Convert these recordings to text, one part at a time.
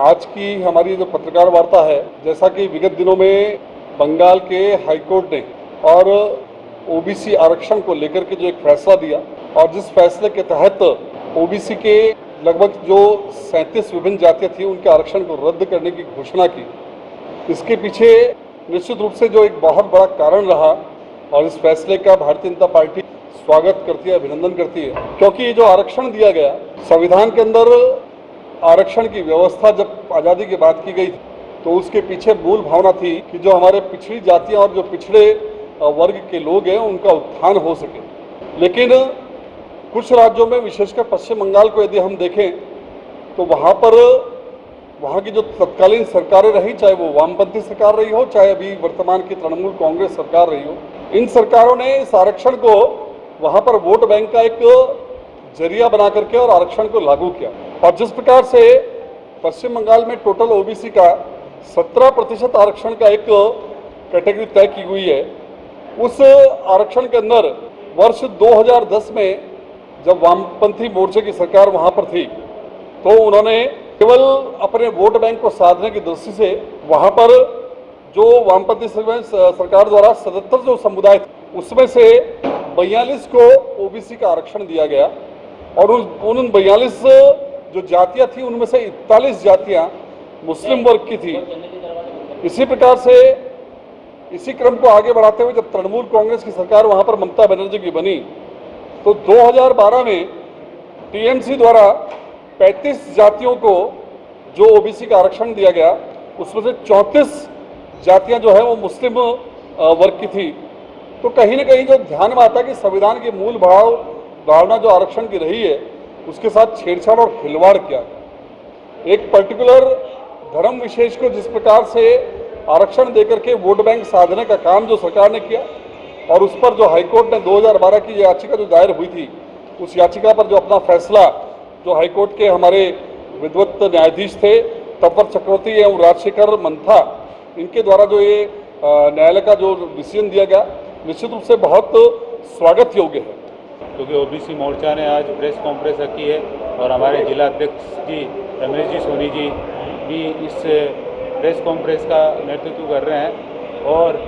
आज की हमारी जो पत्रकार वार्ता है, जैसा कि विगत दिनों में बंगाल के हाईकोर्ट ने और ओबीसी आरक्षण को लेकर के जो एक फैसला दिया और जिस फैसले के तहत ओबीसी के लगभग जो 37 विभिन्न जातियां थी उनके आरक्षण को रद्द करने की घोषणा की, इसके पीछे निश्चित रूप से जो एक बहुत बड़ा कारण रहा और इस फैसले का भारतीय जनता पार्टी स्वागत करती है, अभिनंदन करती है, क्योंकि ये जो आरक्षण दिया गया संविधान के अंदर आरक्षण की व्यवस्था जब आज़ादी की बात की गई तो उसके पीछे मूल भावना थी कि जो हमारे पिछड़ी जातियां और जो पिछड़े वर्ग के लोग हैं उनका उत्थान हो सके। लेकिन कुछ राज्यों में, विशेषकर पश्चिम बंगाल को यदि हम देखें तो वहाँ की जो तत्कालीन सरकारें रही, चाहे वो वामपंथी सरकार रही हो, चाहे अभी वर्तमान की तृणमूल कांग्रेस सरकार रही हो, इन सरकारों ने इस आरक्षण को वहाँ पर वोट बैंक का एक जरिया बना करके और आरक्षण को लागू किया। और जिस प्रकार से पश्चिम बंगाल में टोटल ओबीसी का 17% आरक्षण का एक कैटेगरी तय की हुई है, उस आरक्षण के अंदर वर्ष 2010 में जब वामपंथी मोर्चे की सरकार वहां पर थी तो उन्होंने केवल अपने वोट बैंक को साधने की दृष्टि से वहां पर जो वामपंथी सरकार द्वारा 77 जो समुदाय थे उसमें से 42 को ओबीसी का आरक्षण दिया गया और उन 42 जो जातियां थी उनमें से 41 जातियां मुस्लिम वर्ग की थी। इसी प्रकार से इसी क्रम को आगे बढ़ाते हुए जब तृणमूल कांग्रेस की सरकार वहां पर ममता बनर्जी की बनी तो 2012 में टीएमसी द्वारा 35 जातियों को जो ओबीसी का आरक्षण दिया गया उसमें से 34 जातियां जो है वो मुस्लिम वर्ग की थी। तो कहीं ना कहीं जो ध्यान में आता है कि संविधान की मूल भावना जो आरक्षण की रही है उसके साथ छेड़छाड़ और खिलवाड़ किया। एक पर्टिकुलर धर्म विशेष को जिस प्रकार से आरक्षण देकर के वोट बैंक साधने का काम जो सरकार ने किया और उस पर जो हाईकोर्ट ने 2012 की याचिका जो दायर हुई थी उस याचिका पर जो अपना फैसला जो हाईकोर्ट के हमारे विद्वत न्यायाधीश थे तपवर चक्रवर्ती एवं राजशेखर मंथा, इनके द्वारा जो ये न्यायालय का जो डिसीजन दिया गया निश्चित रूप से बहुत स्वागत योग्य है। क्योंकि ओबीसी मोर्चा ने आज प्रेस कॉन्फ्रेंस रखी है और हमारे जिला अध्यक्ष जी रमेश जी सोनी जी भी इस प्रेस कॉन्फ्रेंस का नेतृत्व कर रहे हैं। और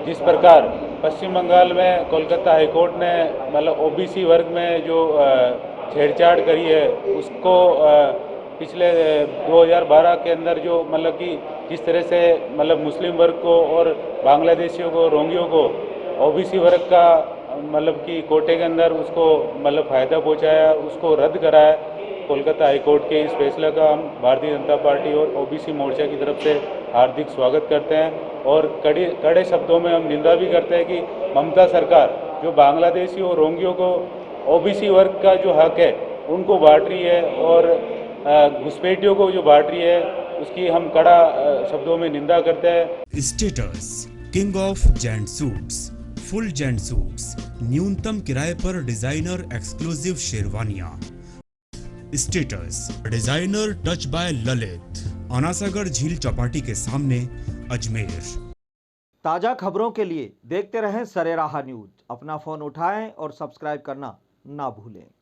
जिस प्रकार पश्चिम बंगाल में कोलकाता हाईकोर्ट ने मतलब ओबीसी वर्ग में जो छेड़छाड़ करी है उसको पिछले 2012 के अंदर जो मतलब कि जिस तरह से मतलब मुस्लिम वर्ग को और बांग्लादेशियों को, रोंगियों को ओबीसी वर्ग का मतलब कि कोटे के अंदर उसको मतलब फ़ायदा पहुंचाया, उसको रद्द कराया कोलकाता हाईकोर्ट के इस फैसले का हम भारतीय जनता पार्टी और ओबीसी मोर्चा की तरफ से हार्दिक स्वागत करते हैं और कड़े शब्दों में हम निंदा भी करते हैं कि ममता सरकार जो बांग्लादेशी और रोंगियों को ओबीसी वर्ग का जो हक है उनको बांट रही है और घुसपैठियों को जो बांट रही है उसकी हम कड़ा शब्दों में निंदा करते हैं। Status king of gent suits, full gent suits, न्यूनतम किराए पर डिजाइनर एक्सक्लूसिव शेरवानियां। Status designer touch by Lalit, Anasagar झील चौपाटी के सामने, अजमेर। ताजा खबरों के लिए देखते रहें सरेराह न्यूज। अपना फोन उठाएं और सब्सक्राइब करना ना भूलें।